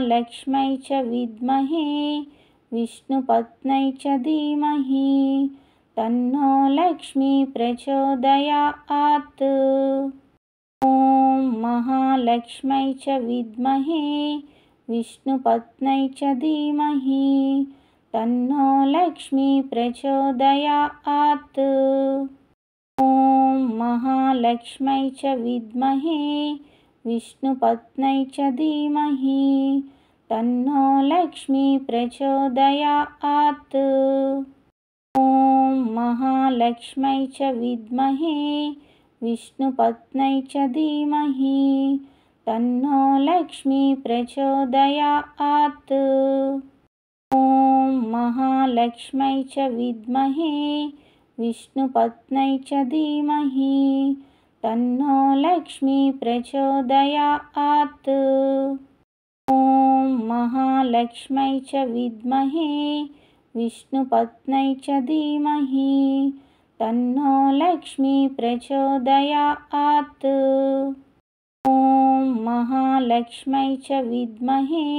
महालक्ष्म्यै च विद्महे विष्णुपत्न्यै च धीमहि तन्नो लक्ष्मी प्रचोदयात्। ॐ महालक्ष्म्यै च विद्महे विष्णुपत्न्यै च धीमहि तन्नो लक्ष्मी प्रचोदयात्। ॐ महालक्ष्म्यै च विद्महे विष्णुपत्न्यै च धीमहि तन्नो लक्ष्मी प्रचोदयात्। ॐ महालक्ष्म्यै च विद्महे विष्णुपत्न्यै च धीमहि तन्नो लक्ष्मी प्रचोदयात्। ॐ महालक्ष्म्यै च विद्महे विष्णुपत्न्यै च धीमहि तन्नो लक्ष्मी प्रचोदयात्। ॐ महालक्ष्म्यै च विद्महे विष्णुपत्न्यै च धीमहि तन्नो लक्ष्मी प्रचोदयात्। ॐ महालक्ष्म्यै च विद्महे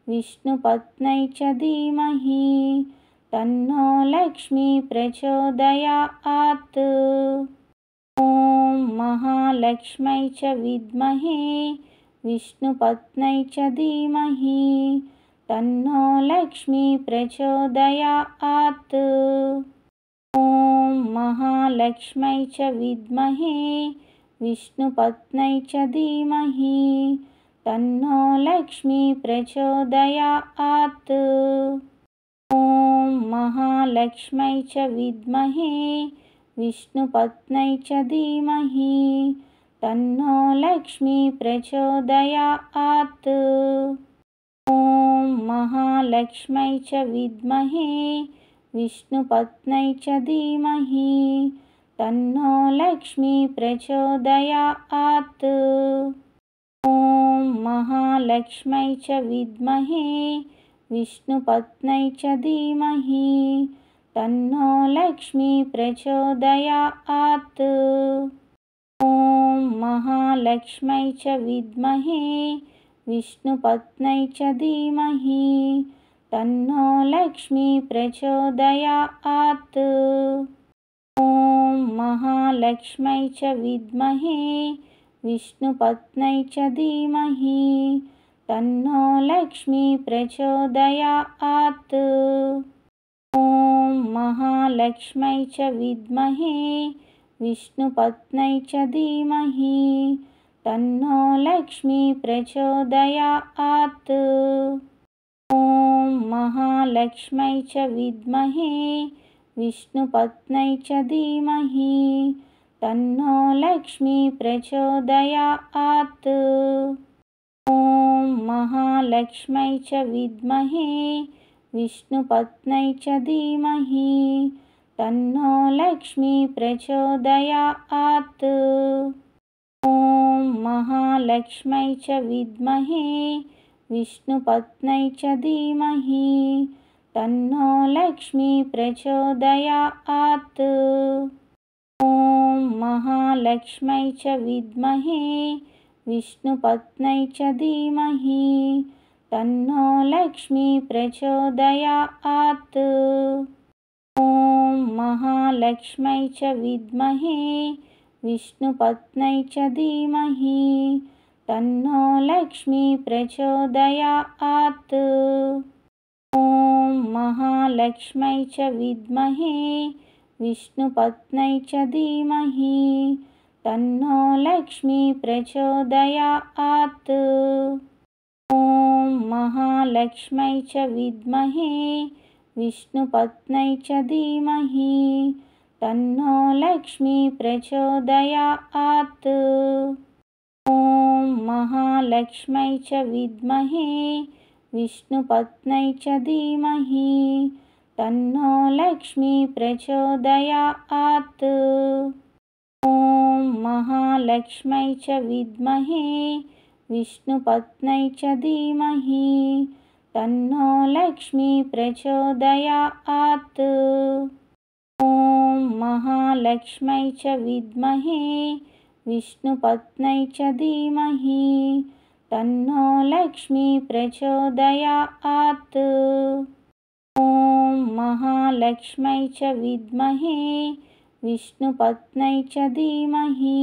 विष्णुपत्न्यै च धीमहि तन्नो लक्ष्मी प्रचोदयात्। ॐ महालक्ष्म्यै च विद्महे विष्णुपत्न्यै च धीमहि तन्नो लक्ष्मी प्रचोदयात्। ॐ महालक्ष्म्यै च विद्महे विष्णुपत्न्यै च धीमहि तन्नो लक्ष्मी प्रचोदयात्। ॐ महालक्ष्म्यै च विद्महे विष्णुपत्न्यै च धीमहि तन्नो लक्ष्मी प्रचोदयात्। ॐ महालक्ष्म्यै च विद्महे विष्णुपत्न्यै च धीमहि तन्नो लक्ष्मी प्रचोदयात्। ॐ महालक्ष्म्यै च विद्महे विष्णुपत्न्यै च धीमहि तन्नो लक्ष्मी प्रचोदयात्। ॐ महालक्ष्म्यै च विद्महे विष्णुपत्न्यै च धीमहि तन्नो लक्ष्मी प्रचोदयात्। ॐ महालक्ष्म्यै च विद्महे विष्णुपत्न्यै च धीमहि तन्नो लक्ष्मी प्रचोदयात्। ॐ महालक्ष्म्यै च विद्महे विष्णुपत्न्यै च धीमहि तन्नो लक्ष्मी प्रचोदयात्। ॐ महालक्ष्म्यै च विद्महे विष्णुपत्न्यै च धीमहि तन्नो लक्ष्मी प्रचोदयात्। ॐ महालक्ष्म्यै च विद्महे विष्णुपत्न्यै च धीमहि तन्नो लक्ष्मी प्रचोदयात्। ॐ महालक्ष्म्यै च विद्महे विष्णुपत्न्यै च धीमहि तन्नो लक्ष्मी प्रचोदयात्। ॐ महालक्ष्म्यै च विद्महे विष्णुपत्न्यै च धीमहि तन्नो लक्ष्मी प्रचोदयात्। ॐ महालक्ष्म्यै च विद्महे विष्णुपत्न्यै च धीमहि तन्नो लक्ष्मी प्रचोदयात्। ॐ महालक्ष्म्यै च विद्महे विष्णुपत्न्यै च धीमहि तन्नो लक्ष्मी प्रचोदयात्। ॐ महालक्ष्म्यै च विद्महे विष्णुपत्न्यै च धीमहि तन्नो लक्ष्मी प्रचोदयात्। ॐ महालक्ष्म्यै च विद्महे विष्णुपत्न्यै च धीमहि तन्नो लक्ष्मी प्रचोदयात्। ॐ महालक्ष्म्यै च विद्महे विष्णुपत्न्यै च धीमहि तन्नो लक्ष्मी प्रचोदयात्। ॐ महालक्ष्म्यै च विद्महे विष्णुपत्न्यै च धीमहि तन्नो लक्ष्मी प्रचोदयात्। ॐ महालक्ष्मै च विद्महे विष्णुपत्न्यै च धीमहि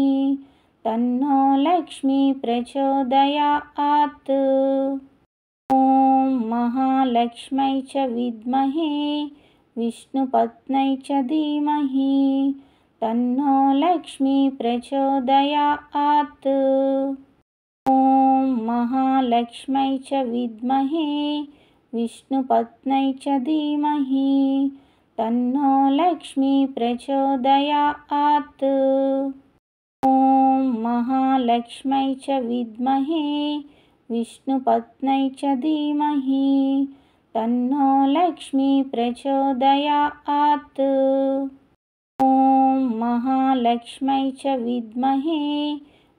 तन्नो लक्ष्मी प्रचोदयात्। ॐ महालक्ष्मै च विद्महे विष्णुपत्न्यै च धीमहि तन्नो लक्ष्मी प्रचोदयात्। ॐ महालक्ष्मै च विद्महे विष्णुपत्न्यै च धीमहि तन्नो लक्ष्मी प्रचोदयात्। ॐ महालक्ष्मै च विद्महे विष्णुपत्न्यै च धीमहि तन्नो लक्ष्मी प्रचोदयात्। ॐ महालक्ष्मै च विद्महे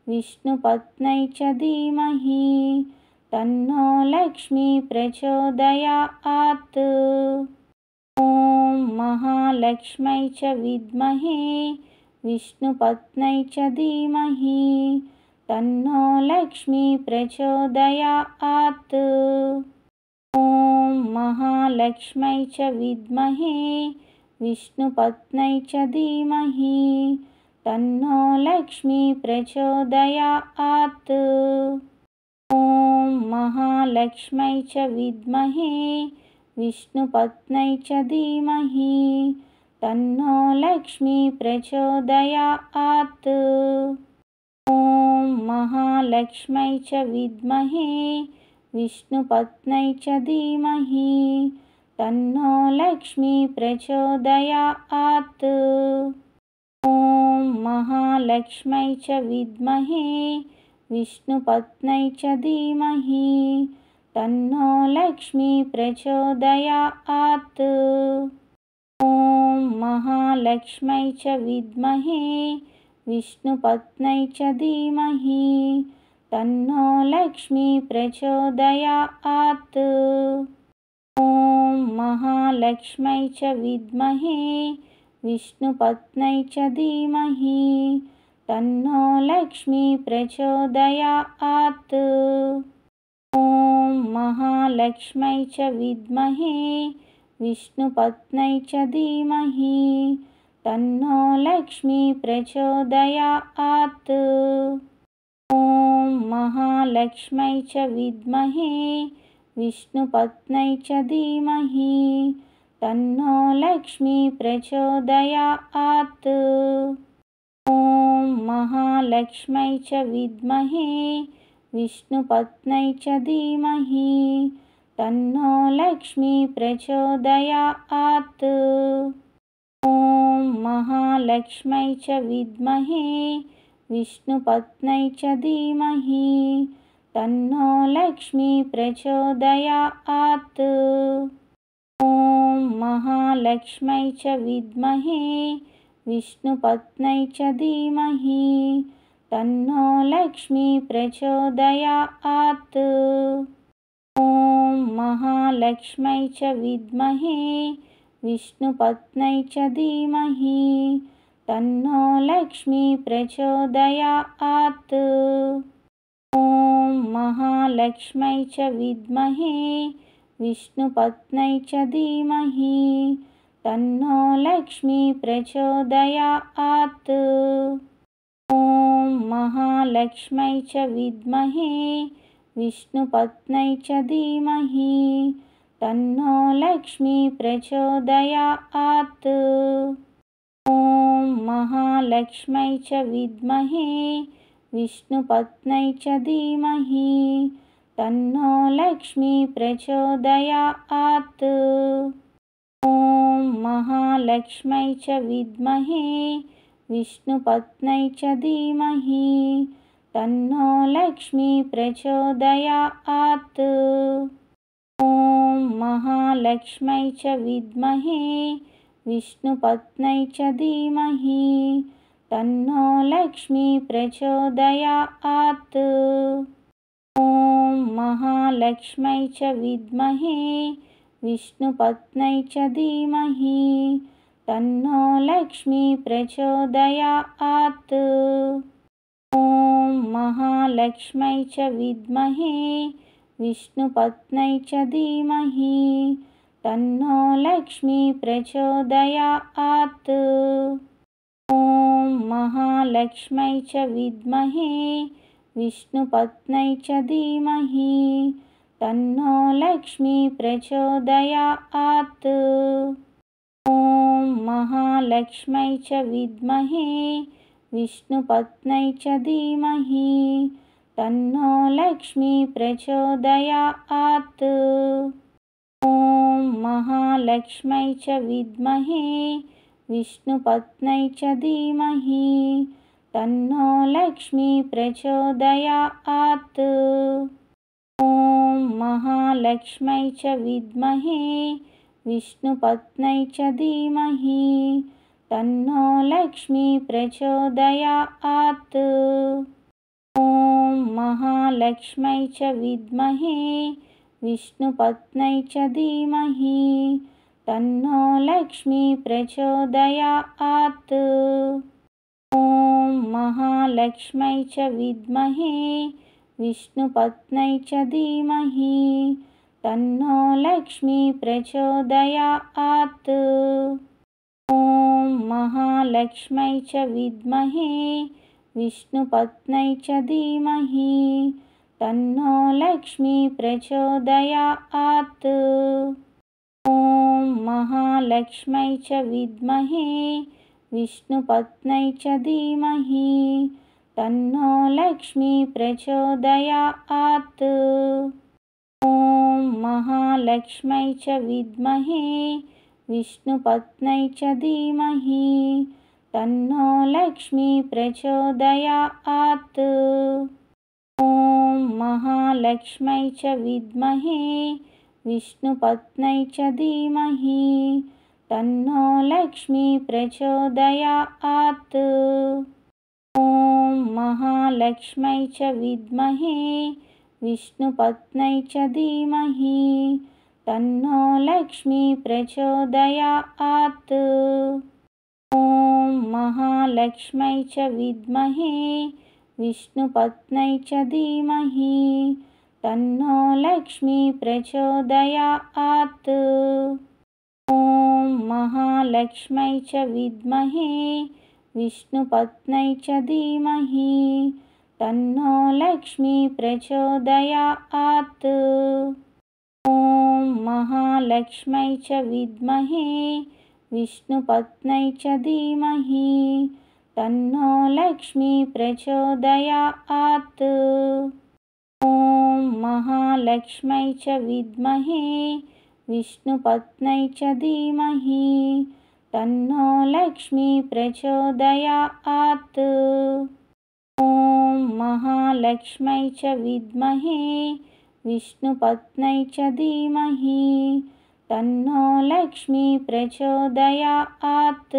विष्णुपत्न्यै च धीमहि तन्नो लक्ष्मी प्रचोदयात्। ॐ महालक्ष्मै च विद्महे विष्णुपत्न्यै च धीमहि तन्नो लक्ष्मी प्रचोदयात्। ॐ महालक्ष्मै च विद्महे विष्णुपत्न्यै च धीमहि तन्नो लक्ष्मी प्रचोदयात्। ॐ महालक्ष्मै च विद्महे विष्णुपत्न्यै च धीमहि तन्नो लक्ष्मी प्रचोदयात्। ॐ महालक्ष्मै च विद्महे विष्णुपत्न्यै च धीमहि तन्नो लक्ष्मी प्रचोदयात्। ॐ महालक्ष्मै च विद्महे विष्णुपत्न्यै च धीमहि तन्नो लक्ष्मी प्रचोदयात्। ॐ महालक्ष्मै च विद्महे विष्णुपत्न्यै च धीमहि तन्नो लक्ष्मी प्रचोदयात्। ॐ महालक्ष्मै च विद्महे विष्णुपत्न्यै च धीमहि तन्नो लक्ष्मी प्रचोदयात्। ॐ महालक्ष्मै च विद्महे विष्णुपत्न्यै च धीमहि तन्नो लक्ष्मी प्रचोदयात्। ॐ महालक्ष्मै च विद्महे विष्णुपत्न्यै च धीमहि तन्नो लक्ष्मी प्रचोदयात्। ॐ महालक्ष्मै च विद्महे विष्णुपत्न्यै च धीमहि तन्नो लक्ष्मी प्रचोदयात्। ॐ महालक्ष्मै च विद्महे विष्णुपत्न्यै च धीमहि तन्नो लक्ष्मी प्रचोदयात्। ॐ महालक्ष्मै च विद्महे विष्णुपत्न्यै च धीमहि तन्नो लक्ष्मी प्रचोदयात्। ॐ महालक्ष्मै च विद्महे विष्णुपत्न्यै च धीमहि तन्नो लक्ष्मी प्रचोदयात्। ॐ महालक्ष्मै च विद्महे विष्णुपत्न्यै च धीमहि तन्नो लक्ष्मी प्रचोदयात्। ॐ महालक्ष्मै च विद्महे विष्णुपत्न्यै च धीमहि तन्नो लक्ष्मी प्रचोदयात्। ॐ महालक्ष्मै च विद्महे विष्णुपत्न्यै च धीमहि तन्नो लक्ष्मी प्रचोदयात्। ॐ महालक्ष्मै च विद्महे विष्णुपत्न्यै च धीमहि तन्नो लक्ष्मी प्रचोदयात्। ॐ महालक्ष्मै च विद्महे विष्णुपत्न्यै च धीमहि तन्नो लक्ष्मी प्रचोदयात्। ॐ महालक्ष्मै च विद्महे विष्णुपत्न्यै च धीमहि तन्नो लक्ष्मी प्रचोदयात्। ॐ महालक्ष्मै महालक्ष्मै च विद्महे विष्णुपत्न्यै च धीमहि तन्नो लक्ष्मी प्रचोदयात्। ॐ महालक्ष्मै च विद्महे विष्णुपत्न्यै च धीमहि तन्नो लक्ष्मी प्रचोदयात्। ॐ महालक्ष्मै च विद्महे विष्णुपत्न्यै च धीमहि तन्नो लक्ष्मी प्रचोदयात्। ॐ महालक्ष्मै च विद्महे विष्णुपत्न्यै च धीमहि तन्नो लक्ष्मी प्रचोदयात्। ॐ महालक्ष्मै च विद्महे विष्णुपत्न्यै च धीमहि तन्नो लक्ष्मी प्रचोदयात्। ॐ महालक्ष्मै च विद्महे विष्णुपत्न्यै च धीमहि तन्नो लक्ष्मी प्रचोदयात्। ॐ महालक्ष्मै च विद्महे विष्णुपत्न्यै च धीमहि तन्नो लक्ष्मी प्रचोदयात्। ॐ महालक्ष्मै च विद्महे विष्णुपत्न्यै च धीमहि तन्नो लक्ष्मी प्रचोदयात्। ॐ महालक्ष्मै च विद्महे विष्णुपत्न्यै च धीमहि तन्नो लक्ष्मी प्रचोदयात्। ॐ महालक्ष्मै च विद्महे विष्णुपत्न्यै च धीमहि तन्नो लक्ष्मी प्रचोदयात्। ॐ महालक्ष्मै च विद्महे विष्णुपत्न्यै च धीमहि तन्नो लक्ष्मी प्रचोदयात्। ॐ महालक्ष्मै च विद्महे विष्णुपत्न्यै च धीमहि तन्नो लक्ष्मी प्रचोदयात्। ॐ महालक्ष्मै च विद्महे विष्णुपत्न्यै च धीमहि तन्नो लक्ष्मी प्रचोदयात्। ॐ महालक्ष्मै च विद्महे विष्णुपत्न्यै च धीमहि तन्नो लक्ष्मी प्रचोदयात्। ॐ महालक्ष्मै च विद्महे विष्णुपत्न्यै च धीमहि तन्नो लक्ष्मी प्रचोदयात्। ॐ महालक्ष्मै च विद्महे विष्णुपत्न्यै च धीमहि तन्नो लक्ष्मी प्रचोदयात्। ॐ महालक्ष्मै च विद्महे विष्णुपत्न्यै च धीमहि तन्नो लक्ष्मी प्रचोदयात्।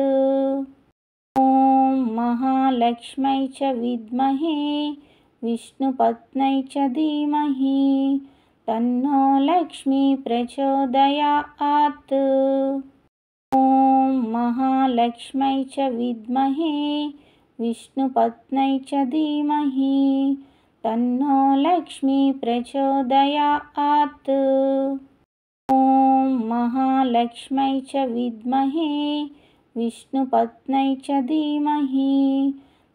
ॐ महालक्ष्मै च विद्महे विष्णुपत्न्यै च धीमहि तन्नो लक्ष्मी प्रचोदयात्। ॐ महालक्ष्मै च विद्महे विष्णुपत्न्यै च धीमहि तन्नो लक्ष्मी प्रचोदयात्। ॐ महालक्ष्मै च विद्महे विष्णुपत्न्यै च धीमहि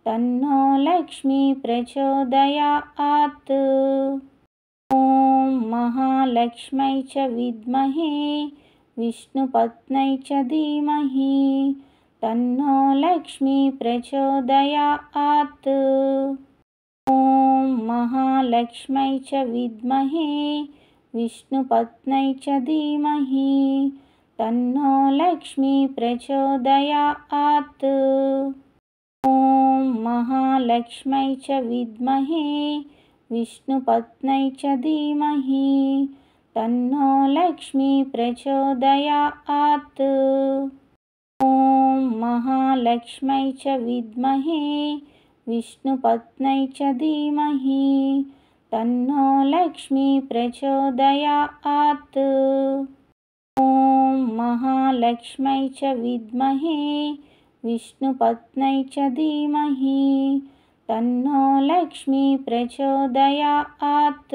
तन्नो लक्ष्मी प्रचोदयात्। ॐ महालक्ष्मै च विद्महे विष्णुपत्न्यै च धीमहि तन्नो लक्ष्मी प्रचोदयात्। ॐ महालक्ष्मै च विद्महे विष्णुपत्न्यै च धीमहि तन्नो लक्ष्मी प्रचोदयात्। ॐ महालक्ष्मै च विद्महे विष्णुपत्न्यै च धीमहि तन्नो लक्ष्मी प्रचोदयात्। ॐ महालक्ष्मै च विद्महे विष्णुपत्न्यै च धीमहि तन्नो लक्ष्मी प्रचोदयात्। ॐ महालक्ष्मै च विद्महे विष्णुपत्न्यै च धीमहि तन्नो लक्ष्मी प्रचोदयात्।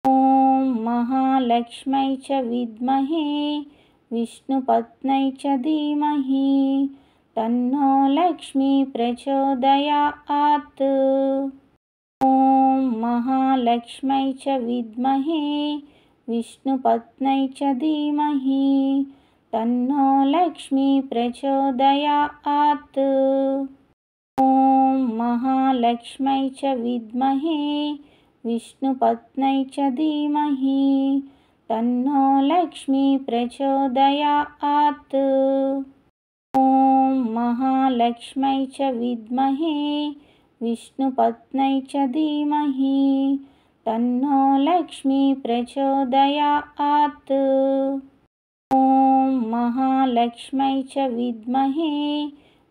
ॐ महालक्ष्मै च विद्महे विष्णुपत्न्यै च धीमहि तन्नो लक्ष्मी प्रचोदयात्। ॐ महालक्ष्मै च विद्महे विष्णुपत्न्यै च धीमहि तन्नो लक्ष्मी प्रचोदयात्। ॐ महालक्ष्मै च विद्महे विष्णुपत्न्यै च धीमहि तन्नो लक्ष्मी प्रचोदयात्। ॐ महालक्ष्मै च विद्महे विष्णुपत्न्यै च धीमहि तन्नो लक्ष्मी प्रचोदयात्। ॐ महालक्ष्मै च विद्महे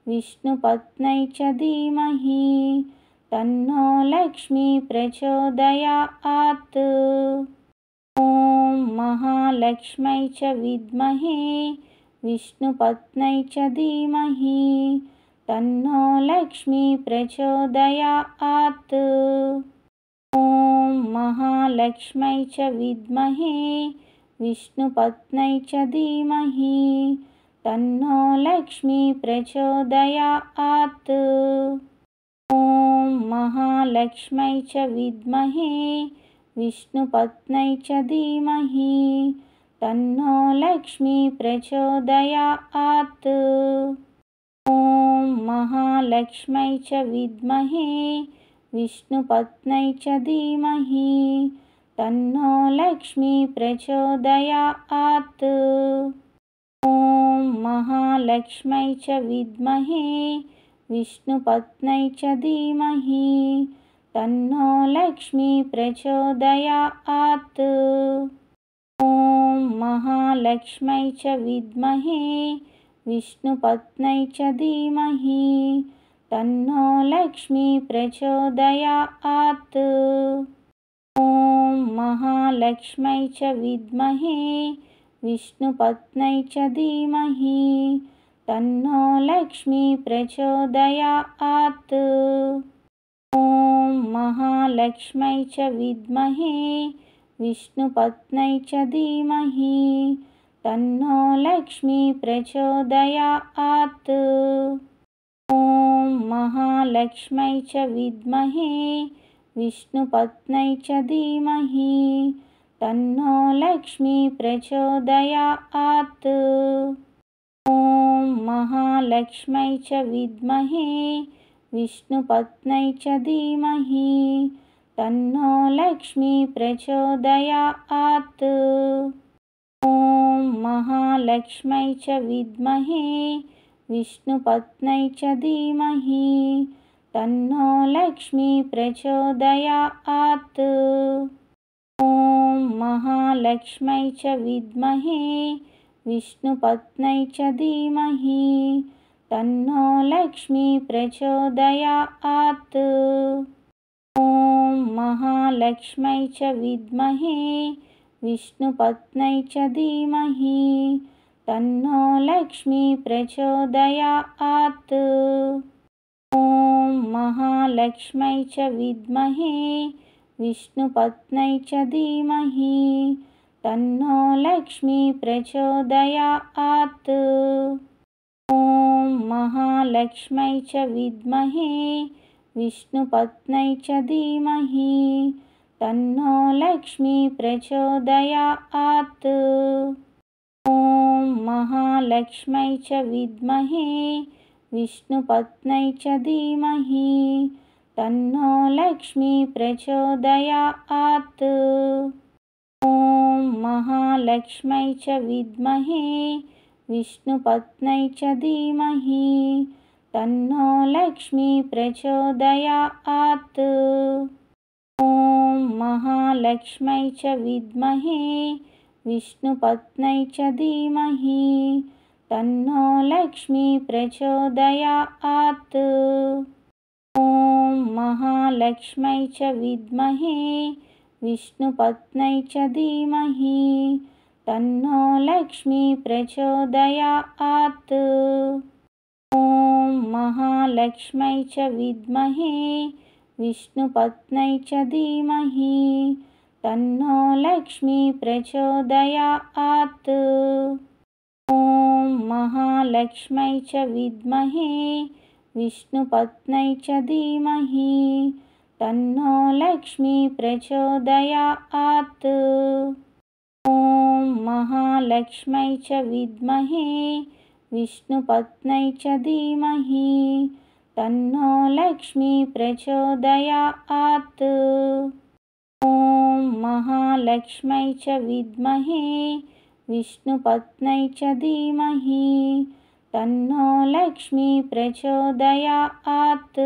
विष्णुपत्न्यै च धीमहि तन्नो लक्ष्मी प्रचोदयात्। ॐ महालक्ष्मै च विद्महे विष्णुपत्न्यै च धीमहि तन्नो लक्ष्मी प्रचोदयात्। ॐ महालक्ष्मै च विद्महे विष्णुपत्न्यै च धीमहि तन्नो लक्ष्मी प्रचोदयात्। ॐ महालक्ष्मै च विद्महे विष्णुपत्न्यै च धीमहि तन्नो लक्ष्मी प्रचोदयात्। ॐ महालक्ष्मै च विद्महे विष्णुपत्न्यै च धीमहि तन्नो लक्ष्मी प्रचोदयात्। ॐ महालक्ष्मै च विद्महे विष्णुपत्न्यै च धीमहि तन्नो लक्ष्मी प्रचोदयात्। ॐ महालक्ष्मै च विद्महे विष्णुपत्न्यै च धीमहि तन्नो लक्ष्मी प्रचोदयात्। ॐ महालक्ष्मै च विद्महे विष्णुपत्न्यै च धीमहि तन्नो लक्ष्मी प्रचोदयात्। ॐ महालक्ष्मै च विद्महे विष्णुपत्न्यै च धीमहि तन्नो लक्ष्मी प्रचोदयात्। ॐ महालक्ष्मै च विद्महे विष्णुपत्न्यै च धीमहि तन्नो लक्ष्मी प्रचोदयात्। ॐ महालक्ष्मै च विद्महे विष्णुपत्न्यै च धीमहि तन्नो लक्ष्मी प्रचोदयात्। ॐ महालक्ष्मै च विद्महे विष्णुपत्न्यै च धीमहि तन्नो लक्ष्मी प्रचोदयात्। ॐ महालक्ष्मै च विद्महे विष्णुपत्न्यै च धीमहि तन्नो लक्ष्मी प्रचोदयात्। ॐ महालक्ष्मै च विद्महे विष्णुपत्न्यै च धीमहि तन्नो लक्ष्मी प्रचोदयात्। ॐ महालक्ष्मै च विद्महे विष्णुपत्न्यै च धीमहि तन्नो लक्ष्मी प्रचोदयात्। ॐ महालक्ष्मै च विद्महे विष्णुपत्न्यै च धीमहि तन्नो लक्ष्मी प्रचोदयात्। ॐ महालक्ष्मै च विद्महे विष्णुपत्न्यै च धीमहि तन्नो लक्ष्मी प्रचोदयात्। ॐ महालक्ष्मै च विद्महे विष्णुपत्न्यै च धीमहि तन्नो लक्ष्मी प्रचोदयात्। ॐ महालक्ष्मै च विद्महे विष्णुपत्न्यै च धीमहि तन्नो लक्ष्मी प्रचोदयात्। ॐ महालक्ष्मै च विद्महे विष्णुपत्न्यै च धीमहि तन्नो लक्ष्मी प्रचोदयात्। ॐ महालक्ष्म्यै च विद्महे विष्णुपत्न्यै च धीमहि तन्नो लक्ष्मी प्रचोदयात्। ॐ महालक्ष्म्यै च विद्महे विष्णुपत्न्यै च धीमहि तन्नो लक्ष्मी प्रचोदयात्। ॐ महालक्ष्म्यै च विद्महे विष्णुपत्न्यै च धीमहि तन्नो लक्ष्मी प्रचोदयात्। ॐ महालक्ष्म्यै च विद्महे विष्णुपत्न्यै च धीमहि तन्नो लक्ष्मी प्रचोदयात्।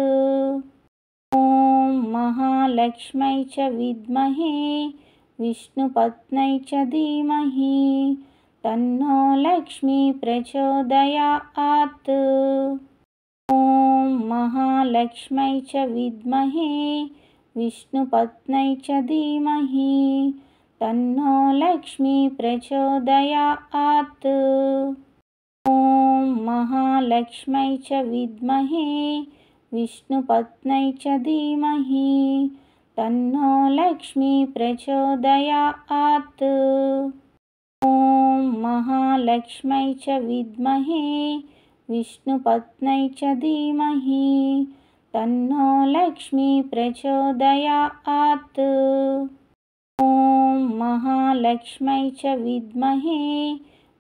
ॐ महालक्ष्म्यै च विद्महे विष्णुपत्न्यै च धीमहि तन्नो लक्ष्मी प्रचोदयात्। ॐ महालक्ष्म्यै च विद्महे विष्णुपत्न्यै च धीमहि तन्नो लक्ष्मी प्रचोदयात्। ॐ महालक्ष्म्यै च विद्महे विष्णुपत्न्यै च धीमहि तन्नो लक्ष्मी प्रचोदयात्। ॐ महालक्ष्म्यै च विद्महे विष्णुपत्न्यै च धीमहि तन्नो लक्ष्मी प्रचोदयात्। ॐ महालक्ष्म्यै च विद्महे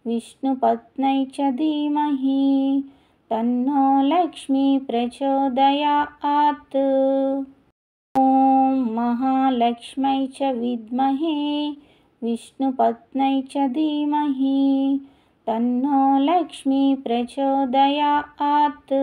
विष्णुपत्न्यै च धीमहि तन्नो लक्ष्मी प्रचोदयात्। ॐ महालक्ष्म्यै च विद्महे विष्णुपत्न्यै च धीमहि तन्नो लक्ष्मी प्रचोदयात्।